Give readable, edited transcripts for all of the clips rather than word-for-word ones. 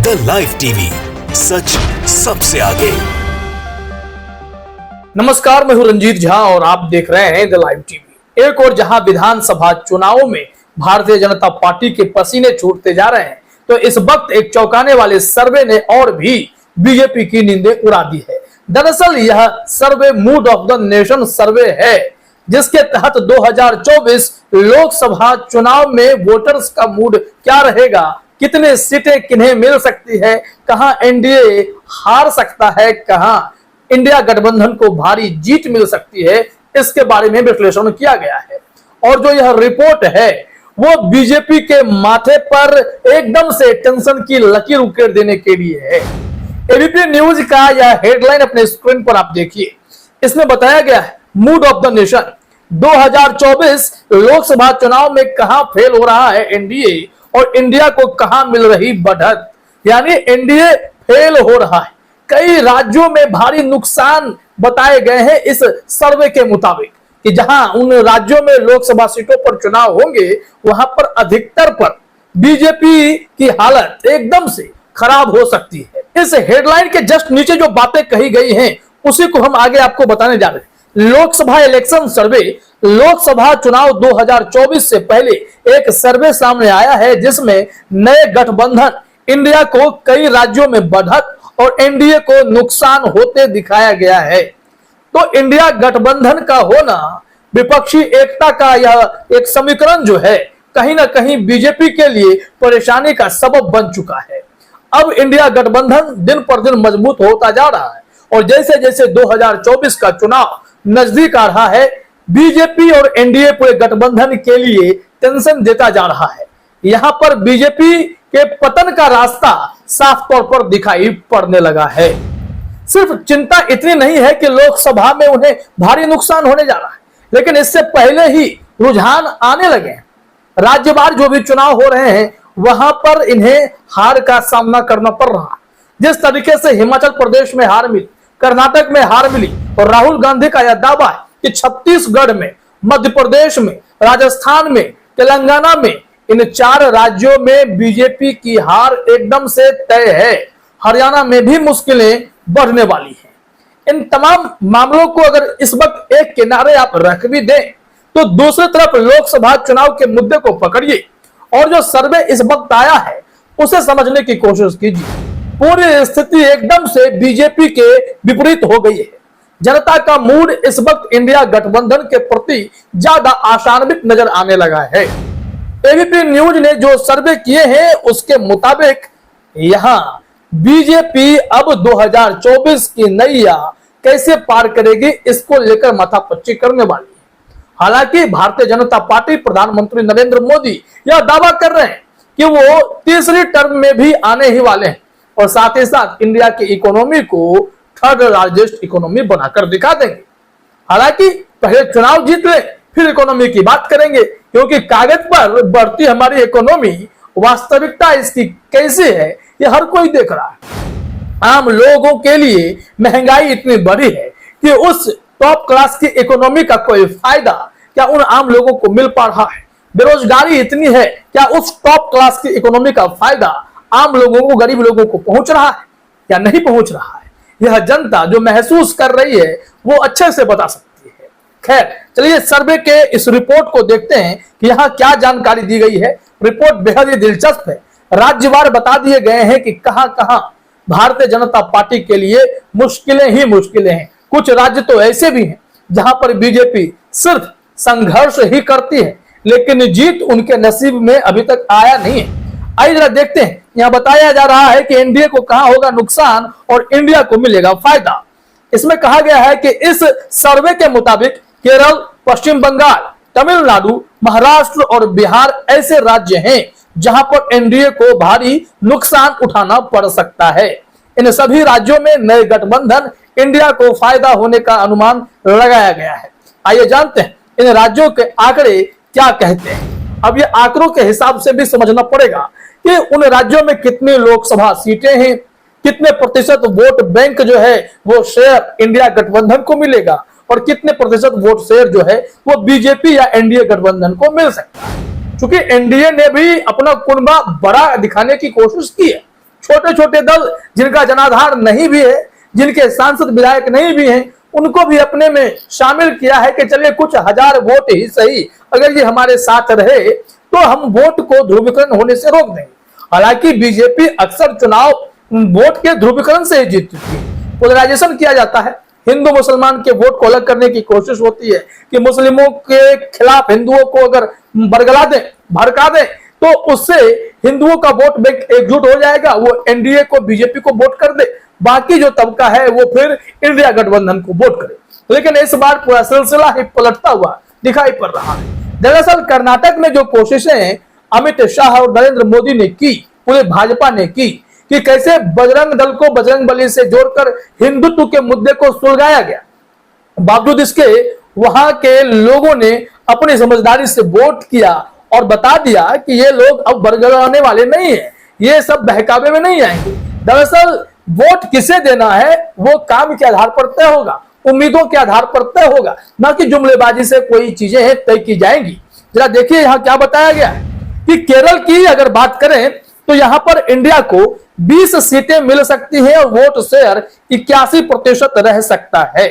The live TV, सच सबसे आगे। नमस्कार, मैं हूं रंजीत झा और आप देख रहे हैं द लाइव टीवी। एक और जहां विधानसभा चुनावों में भारतीय जनता पार्टी के पसीने छूटते जा रहे हैं, तो इस वक्त एक चौंकाने वाले सर्वे ने और भी बीजेपी की नींदें उड़ा दी है। दरअसल यह survey mood of the nation survey है, जिसके तहत 2024 लोकसभा चुनाव में वोटर्स का मूड क्या रहेगा, कितने सीटें किन्हें मिल सकती है, कहां एनडीए हार सकता है, कहां इंडिया गठबंधन को भारी जीत मिल सकती है, इसके बारे में विश्लेषण किया गया है। और जो यह रिपोर्ट है वो बीजेपी के माथे पर एकदम से टेंशन की लकीर उकेर देने के लिए है। एबीपी न्यूज का यह हेडलाइन अपने स्क्रीन पर आप देखिए। इसमें बताया गया है mood of the nation 2024 Lok Sabha चुनाव में कहां फेल हो रहा है एनडीए और इंडिया को कहां मिल रही बढ़त। यानी एनडीए फेल हो रहा है। कई राज्यों में भारी नुकसान बताए गए हैं इस सर्वे के मुताबिक, कि जहां उन राज्यों में लोकसभा सीटों पर चुनाव होंगे वहां पर अधिकतर पर बीजेपी की हालत एकदम से खराब हो सकती है। इस हेडलाइन के जस्ट नीचे जो बातें कही गई हैं उसी को हम आगे आपको बताने जा रहे हैं। लोकसभा इलेक्शन सर्वे, लोकसभा चुनाव 2024 से पहले एक सर्वे सामने आया है जिसमें नए गठबंधन इंडिया को कई राज्यों में बढ़त और एनडीए को नुकसान होते दिखाया गया है। तो इंडिया गठबंधन का होना, विपक्षी एकता का यह एक समीकरण जो है कहीं ना कहीं बीजेपी के लिए परेशानी का सबब बन चुका है। अब इंडिया गठबंधन दिन पर दिन मजबूत होता जा रहा है और जैसे जैसे 2024 का चुनाव नजदीक आ रहा है, बीजेपी और एनडीए पूरे गठबंधन के लिए टेंशन देता जा रहा है। यहां पर बीजेपी के पतन का रास्ता साफ तौर पर दिखाई पड़ने लगा है। सिर्फ चिंता इतनी नहीं है कि लोकसभा में उन्हें भारी नुकसान होने जा रहा है, लेकिन इससे पहले ही रुझान आने लगे हैं। राज्यवार जो भी चुनाव हो रहे हैं वहां पर इन्हें हार का सामना करना पड़ रहा। जिस तरीके से हिमाचल प्रदेश में हार मिली, कर्नाटक में हार मिली और राहुल गांधी का यह दावा है कि छत्तीसगढ़ में, मध्य प्रदेश में, राजस्थान में, तेलंगाना में, इन 4 राज्यों में बीजेपी की हार एकदम से तय है। हरियाणा में भी मुश्किलें बढ़ने वाली हैं। इन तमाम मामलों को अगर इस वक्त एक किनारे आप रख भी दें तो दूसरी तरफ लोकसभा चुनाव के मुद्दे को पकड़िए और जो सर्वे इस वक्त आया है उसे समझने की कोशिश कीजिए। पूरी स्थिति एकदम से बीजेपी के विपरीत हो गई है। जनता का मूड इस वक्त इंडिया गठबंधन के प्रति ज्यादा आशान्वित नजर आने लगा है। एबीपी न्यूज ने जो सर्वे किए हैं उसके मुताबिक यहां बीजेपी अब 2024 की नैया कैसे पार करेगी इसको लेकर माथापच्ची करने वाली है। हालांकि भारतीय जनता पार्टी, प्रधानमंत्री नरेंद्र मोदी यह दावा कर रहे हैं कि वो तीसरी टर्म में भी आने ही वाले हैं और साथ ही साथ इंडिया की इकोनॉमी को थर्ड लार्जेस्ट इकोनॉमी बनाकर दिखा देंगे। हालांकि पहले चुनाव जीत ले फिर इकोनॉमी की बात करेंगे, क्योंकि कागज पर बढ़ती हमारी इकोनॉमी, वास्तविकता इसकी कैसी है ये हर कोई देख रहा है। आम लोगों के लिए महंगाई इतनी बड़ी है कि उस टॉप क्लास की इकोनॉमी का कोई फायदा क्या उन आम लोगों को मिल पा रहा है। बेरोजगारी इतनी है, क्या उस टॉप क्लास की इकोनॉमी का फायदा आम लोगों को, गरीब लोगों को पहुंच रहा है या नहीं पहुंच रहा है। यह जनता जो महसूस कर रही है वो अच्छे से बता सकती है। खैर चलिए सर्वे के इस रिपोर्ट को देखते हैं कि यहाँ क्या जानकारी दी गई है। रिपोर्ट बेहद ही दिलचस्प है। राज्यवार बता दिए गए हैं कि कहां कहां भारतीय जनता पार्टी के लिए मुश्किलें ही मुश्किलें हैं। कुछ राज्य तो ऐसे भी हैं जहां पर बीजेपी सिर्फ संघर्ष ही करती है, लेकिन जीत उनके नसीब में अभी तक आया नहीं है। आइए जरा देखते हैं। यहाँ बताया जा रहा है कि एनडीए को कहां होगा नुकसान और इंडिया को मिलेगा फायदा। इसमें कहा गया है कि इस सर्वे के मुताबिक केरल, पश्चिम बंगाल, तमिलनाडु, महाराष्ट्र और बिहार ऐसे राज्य हैं जहां पर एनडीए को भारी नुकसान उठाना पड़ सकता है। इन सभी राज्यों में नए गठबंधन इंडिया को फायदा होने का अनुमान लगाया गया है। आइए जानते हैं इन राज्यों के आंकड़े क्या कहते हैं। अब ये आंकड़ों के हिसाब से भी समझना पड़ेगा कि उन राज्यों में कितनी लोकसभा सीटें हैं, कितने प्रतिशत वोट बैंक जो है वो शेयर इंडिया गठबंधन को मिलेगा और कितने प्रतिशत वोट शेयर जो है वो बीजेपी या एनडीए गठबंधन को मिल सकता है। क्योंकि एनडीए ने भी अपना कुनबा बड़ा दिखाने की कोशिश की है। छोटे छोटे दल जिनका जनाधार नहीं भी है, जिनके सांसद विधायक नहीं भी हैं, उनको भी अपने में शामिल किया है कि चलिए कुछ हजार वोट ही सही, अगर ये हमारे साथ रहे तो हम वोट को ध्रुवीकरण होने से रोक देंगे। हालांकि बीजेपी अक्सर चुनाव वोट के ध्रुवीकरण से ही जीतती है। पोलराइजेशन किया जाता है, हिंदू मुसलमान के वोट को अलग करने की कोशिश होती है कि मुस्लिमों के खिलाफ हिंदुओं को अगर बरगला दें, भड़का दें, तो उससे हिंदुओं का वोट बैंक एकजुट हो जाएगा, वो एनडीए को, बीजेपी को वोट कर दे, बाकी जो तबका है वो फिर इंडिया गठबंधन को वोट करे। लेकिन इस बार पूरा सिलसिला ही पलटता हुआ दिखाई पड़ रहा है। दरअसल कर्नाटक में जो कोशिशें अमित शाह और नरेंद्र मोदी ने की, पूरे भाजपा ने की, कि कैसे बजरंग दल को बजरंगबली से जोड़कर हिंदुत्व के मुद्दे को सुलझाया गया, बावजूद इसके वहां के लोगों ने अपनी समझदारी से वोट किया और बता दिया कि ये लोग अब बरगलाने वाले नहीं है, ये सब बहकावे में नहीं आएंगे। दरअसल वोट किसे देना है वो काम के आधार पर तय होगा, उम्मीदों के आधार पर तय होगा, ना कि जुमलेबाजी से कोई चीजें तय की जाएंगी। जरा देखिए यहाँ क्या बताया गया है कि केरल की अगर बात करें तो यहाँ पर इंडिया को 20 सीटें मिल सकती हैं और वोट शेयर 81% रह सकता है।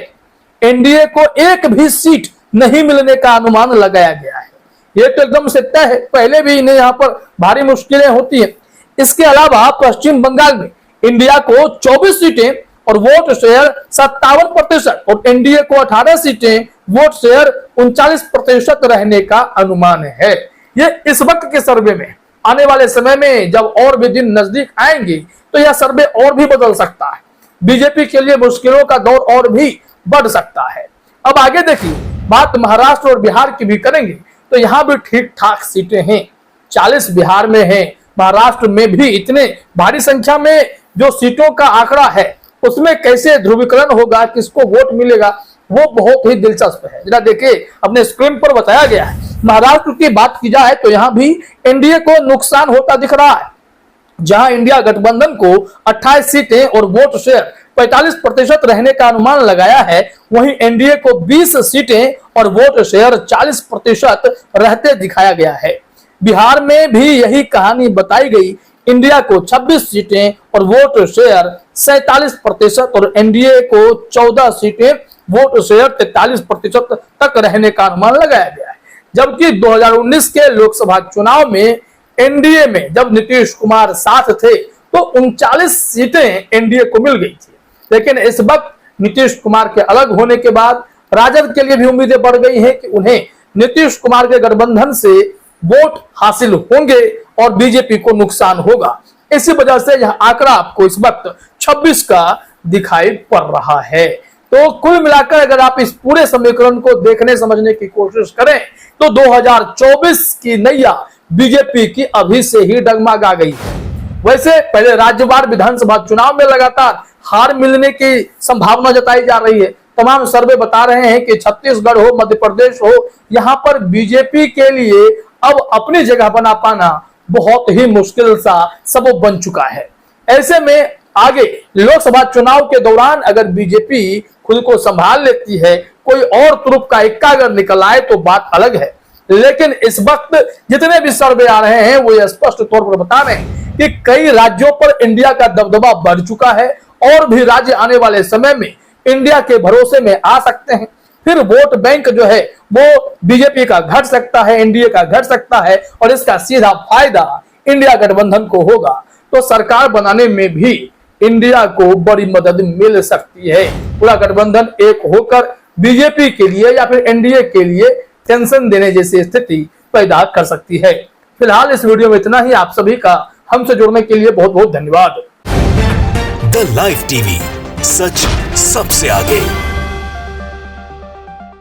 एनडीए को एक भी सीट नहीं मिलने का अनुमान लगाया गया है। ये तो एकदम से तय है, पहले भी इन्हें यहाँ पर भारी मुश्किलें होती हैं। इसके अलावा पश्चिम बंगाल में इंडिया को 24 सीटें और वोट शेयर 57% और एनडीए को 18 सीटें, वोट शेयर 39% रहने का अनुमान है। ये इस वक्त के सर्वे में, आने वाले समय में जब और भी दिन नजदीक आएंगे तो यह सर्वे और भी बदल सकता है। बीजेपी के लिए मुश्किलों का दौर और भी बढ़ सकता है। अब आगे देखिए, बात महाराष्ट्र और बिहार की भी करेंगे तो यहाँ भी ठीक ठाक सीटें हैं, 40 बिहार में हैं, महाराष्ट्र में भी इतने भारी संख्या में जो सीटों का आंकड़ा है उसमें कैसे ध्रुवीकरण होगा, किसको वोट मिलेगा, वो बहुत ही दिलचस्प है। जरा देखिए, अपने स्क्रीन पर बताया गया है। महाराष्ट्र की बात की जाए तो यहाँ भी एनडीए को नुकसान होता दिख रहा है। जहां इंडिया गठबंधन को 28 सीटें और वोट शेयर 45% रहने का अनुमान लगाया है, वहीं एनडीए को 20 सीटें और वोट शेयर 40% रहते दिखाया गया है। बिहार में भी यही कहानी बताई गई, इंडिया को 26 सीटें और वोट शेयर 47% और एनडीए को 14 सीटें, वोट शेयर 43% तक रहने का अनुमान लगाया गया है। जबकि 2019 के लोकसभा चुनाव में एनडीए में जब नीतीश कुमार साथ थे तो 39 सीटें एनडीए को मिल गई थी। लेकिन इस वक्त नीतीश कुमार के अलग होने के बाद राजद के लिए भी उम्मीदें बढ़ गई हैं कि उन्हें नीतीश कुमार के गठबंधन से वोट हासिल होंगे और बीजेपी को नुकसान होगा। इसी वजह से यह आंकड़ा आपको इस वक्त 26 का दिखाई पड़ रहा है। तो कुल मिलाकर अगर आप इस पूरे समीकरण को देखने समझने की कोशिश करें तो 2024 की नैया बीजेपी की अभी से ही डगमगा गई है। वैसे पहले राज्यवार विधानसभा चुनाव में लगातार हार मिलने की संभावना जताई जा रही है। तमाम सर्वे बता रहे हैं कि छत्तीसगढ़ हो, मध्य प्रदेश हो, यहाँ पर बीजेपी के लिए अब अपनी जगह बना पाना बहुत ही मुश्किल सा सबब बन चुका है। ऐसे में आगे लोकसभा चुनाव के दौरान अगर बीजेपी खुद को संभाल लेती है, कोई और तुरुप का इक्का अगर निकल आए तो बात अलग है। लेकिन इस वक्त जितने भी सर्वे आ रहे हैं वो ये स्पष्ट तौर पर बता रहे हैं कि कई राज्यों पर इंडिया का दबदबा बढ़ चुका है और भी राज्य आने वाले समय में इंडिया के भरोसे में आ सकते हैं। फिर वोट बैंक जो है वो बीजेपी का घट सकता है, एनडीए का घट सकता है और इसका सीधा फायदा इंडिया गठबंधन को होगा। तो सरकार बनाने में भी इंडिया को बड़ी मदद मिल सकती है। पूरा गठबंधन एक होकर बीजेपी के लिए या फिर एनडीए के लिए टेंशन देने जैसी स्थिति पैदा कर सकती है। फिलहाल इस वीडियो में इतना ही। आप सभी का हमसे जुड़ने के लिए बहुत बहुत धन्यवाद। द लाइव टीवी, सच सबसे आगे।